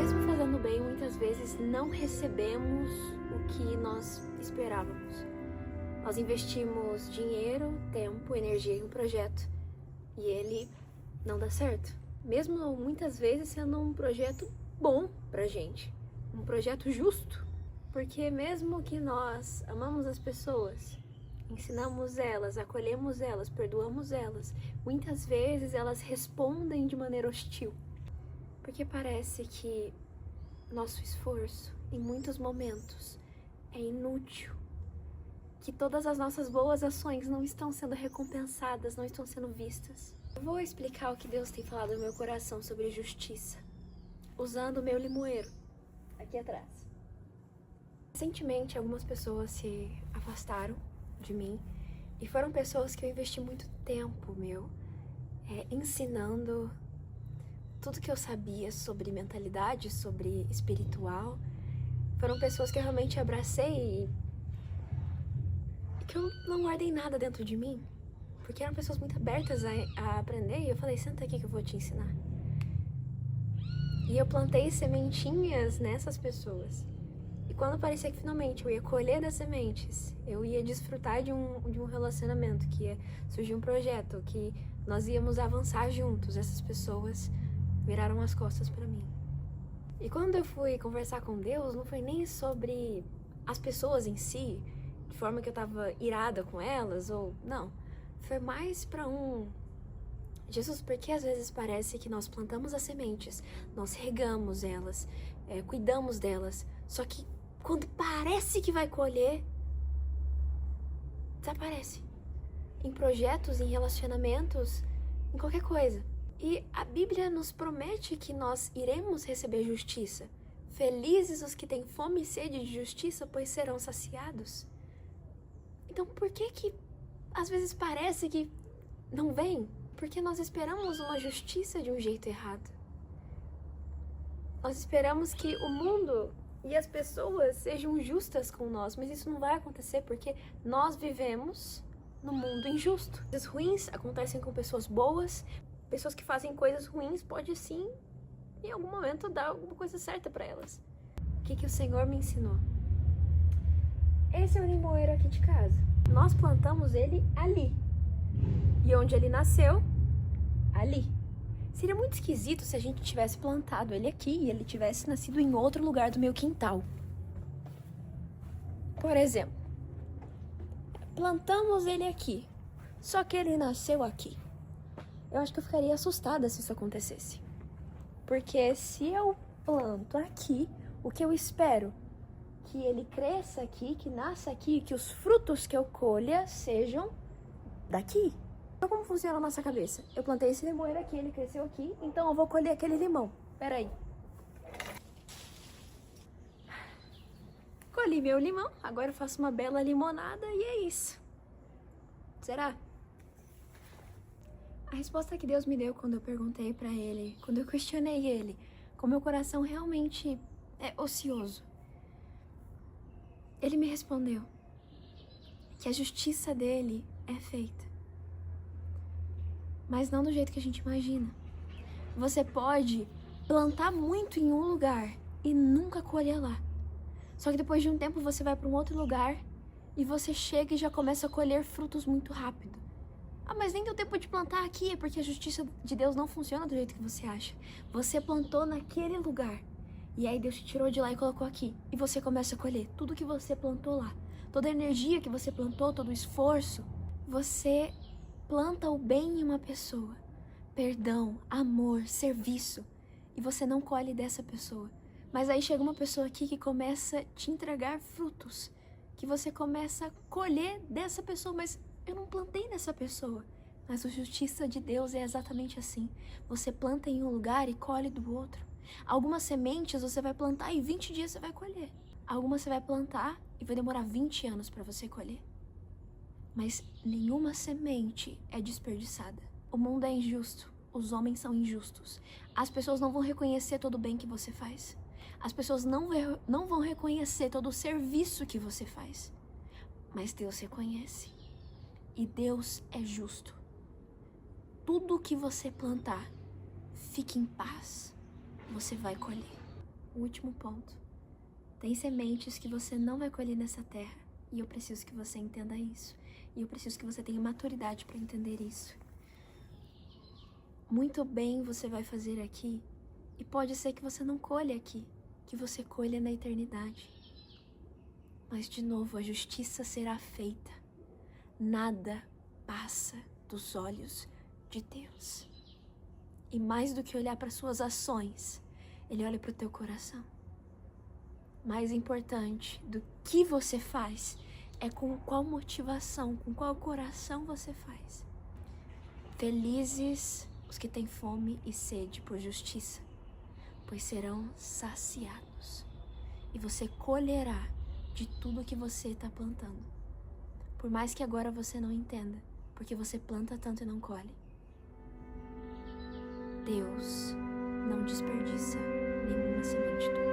Mesmo fazendo bem, muitas vezes não recebemos o que nós esperávamos. Nós investimos dinheiro, tempo, energia em um projeto e ele não dá certo. Mesmo muitas vezes sendo um projeto bom pra gente, um projeto justo. Porque mesmo que nós amamos as pessoas, ensinamos elas, acolhemos elas, perdoamos elas, muitas vezes elas respondem de maneira hostil. Porque parece que nosso esforço, em muitos momentos, é inútil. Que todas as nossas boas ações não estão sendo recompensadas, não estão sendo vistas. Eu vou explicar o que Deus tem falado no meu coração sobre justiça, usando o meu limoeiro, aqui atrás. Recentemente, algumas pessoas se afastaram de mim e foram pessoas que eu investi muito tempo ensinando tudo que eu sabia sobre mentalidade, sobre espiritual. Foram pessoas que eu realmente abracei e que eu não guardei nada dentro de mim, porque eram pessoas muito abertas a aprender e eu falei, senta aqui que eu vou te ensinar. E eu plantei sementinhas nessas pessoas. E quando parecia que finalmente eu ia colher das sementes, eu ia desfrutar de um relacionamento, que ia surgir um projeto, que nós íamos avançar juntos, essas pessoas viraram as costas pra mim. E quando eu fui conversar com Deus, não foi nem sobre as pessoas em si, de forma que eu tava irada com elas, ou não. Foi mais pra Jesus, porque às vezes parece que nós plantamos as sementes, nós regamos elas, cuidamos delas, só que quando parece que vai colher, desaparece. Em projetos, em relacionamentos, em qualquer coisa. E a Bíblia nos promete que nós iremos receber justiça. Felizes os que têm fome e sede de justiça, pois serão saciados. Então por que às vezes parece que não vem? Porque nós esperamos uma justiça de um jeito errado. Nós esperamos que o mundo e as pessoas sejam justas com nós, mas isso não vai acontecer porque nós vivemos num mundo injusto. Coisas ruins acontecem com pessoas boas, pessoas que fazem coisas ruins pode sim, em algum momento, dar alguma coisa certa para elas. O que o Senhor me ensinou? Esse é o limoeiro aqui de casa. Nós plantamos ele ali. E onde ele nasceu, ali. Seria muito esquisito se a gente tivesse plantado ele aqui e ele tivesse nascido em outro lugar do meu quintal. Por exemplo, plantamos ele aqui, só que ele nasceu aqui. Eu acho que eu ficaria assustada se isso acontecesse. Porque se eu planto aqui, o que eu espero? Que ele cresça aqui, que nasça aqui, que os frutos que eu colha sejam daqui. Então como funciona a nossa cabeça? Eu plantei esse limoeiro aqui, ele cresceu aqui, então eu vou colher aquele limão. Peraí. Colhi meu limão, agora eu faço uma bela limonada e é isso. Será? A resposta que Deus me deu quando eu perguntei pra ele, quando eu questionei ele, com meu coração realmente ocioso, ele me respondeu que a justiça dele é feita. Mas não do jeito que a gente imagina. Você pode plantar muito em um lugar e nunca colher lá. Só que depois de um tempo você vai para um outro lugar e você chega e já começa a colher frutos muito rápido. Ah, mas nem deu tempo de plantar aqui, é porque a justiça de Deus não funciona do jeito que você acha. Você plantou naquele lugar e aí Deus te tirou de lá e colocou aqui. E você começa a colher tudo que você plantou lá. Toda a energia que você plantou, todo o esforço. Você planta o bem em uma pessoa, perdão, amor, serviço, e você não colhe dessa pessoa. Mas aí chega uma pessoa aqui que começa a te entregar frutos, que você começa a colher dessa pessoa, mas eu não plantei nessa pessoa. Mas a justiça de Deus é exatamente assim. Você planta em um lugar e colhe do outro. Algumas sementes você vai plantar e 20 dias você vai colher. Algumas você vai plantar e vai demorar 20 anos para você colher. Mas nenhuma semente é desperdiçada. O mundo é injusto, os homens são injustos. As pessoas não vão reconhecer todo o bem que você faz. As pessoas não vão reconhecer todo o serviço que você faz. Mas Deus reconhece. E Deus é justo. Tudo que você plantar, fique em paz. Você vai colher. o último ponto. Tem sementes que você não vai colher nessa terra. E eu preciso que você entenda isso. E eu preciso que você tenha maturidade para entender isso. Muito bem você vai fazer aqui. E pode ser que você não colha aqui. Que você colha na eternidade. Mas de novo, a justiça será feita. Nada passa dos olhos de Deus. E mais do que olhar para suas ações, Ele olha para o teu coração. Mais importante do que você faz é com qual motivação, com qual coração você faz. Felizes os que têm fome e sede por justiça, pois serão saciados. E você colherá de tudo que você está plantando. Por mais que agora você não entenda, porque você planta tanto e não colhe. Deus não desperdiça nenhuma semente tua.